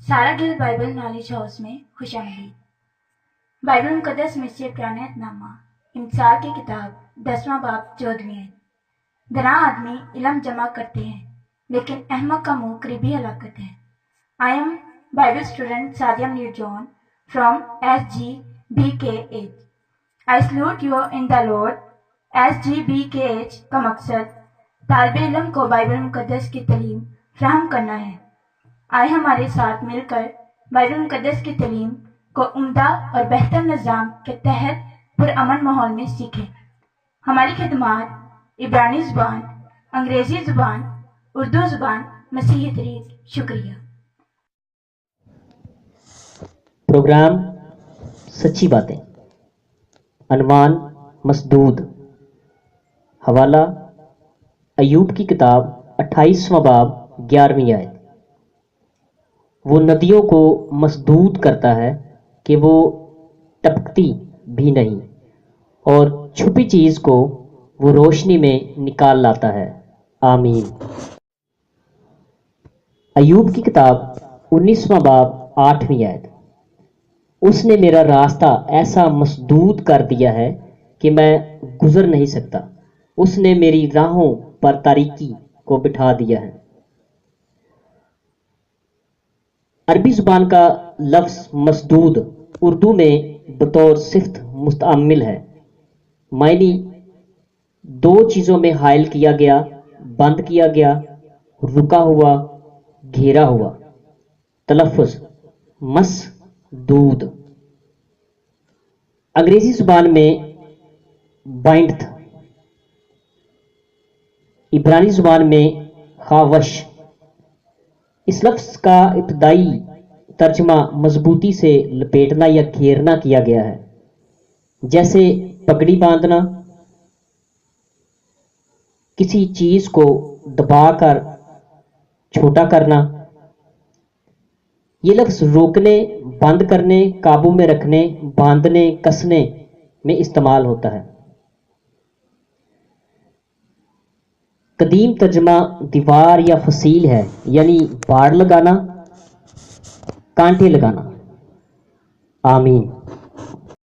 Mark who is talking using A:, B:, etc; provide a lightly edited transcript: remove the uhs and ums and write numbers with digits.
A: سارا گل Bible knowledge house میں خوش آمدید۔ بائبل مقدس میں سے پرانا نامہ امثال کی کتاب 10واں باب 14ویں آیت۔ دنا آدمی علم جمع کرتے ہیں لیکن احمق کا منہ قریبی ہلاکت ہے۔ I am Bible student Sadia Munir John from SGBKH. I salute you in the Lord. SGBKH کا مقصد طالب علم کو بائبل مقدس کی تعلیم فراہم کرنا ہے۔ آئے ہمارے ساتھ مل کر بائبل مقدس کی تعلیم کو عمدہ اور بہتر نظام کے تحت پرامن ماحول میں سیکھیں۔ ہماری خدمات عبرانی زبان، انگریزی زبان، اردو زبان، مسیحی طریق۔ شکریہ۔
B: پروگرام سچی باتیں، عنوان مسدود، حوالہ ایوب کی کتاب 28واں باب 11ویں آیت۔ وہ ندیوں کو مسدود کرتا ہے کہ وہ ٹپکتی بھی نہیں، اور چھپی چیز کو وہ روشنی میں نکال لاتا ہے۔ آمین۔ ایوب کی کتاب 19واں باب 8ویں آیت۔ اس نے میرا راستہ ایسا مسدود کر دیا ہے کہ میں گزر نہیں سکتا، اس نے میری راہوں پر تاریکی کو بٹھا دیا ہے۔ عربی زبان کا لفظ مسدود اردو میں بطور صفت مستعمل ہے، معنی دو چیزوں میں حائل کیا گیا، بند کیا گیا، رکا ہوا، گھیرا ہوا۔ تلفظ مسدود۔ انگریزی زبان میں بائنڈ تھا، عبرانی زبان میں خاوش۔ اس لفظ کا ابتدائی ترجمہ مضبوطی سے لپیٹنا یا گھیرنا کیا گیا ہے، جیسے پگڑی باندھنا، کسی چیز کو دبا کر چھوٹا کرنا۔ یہ لفظ روکنے، بند کرنے، قابو میں رکھنے، باندھنے، کسنے میں استعمال ہوتا ہے۔ قدیم ترجمہ دیوار یا فصیل ہے، یعنی باڑ لگانا، کانٹے لگانا۔ آمین۔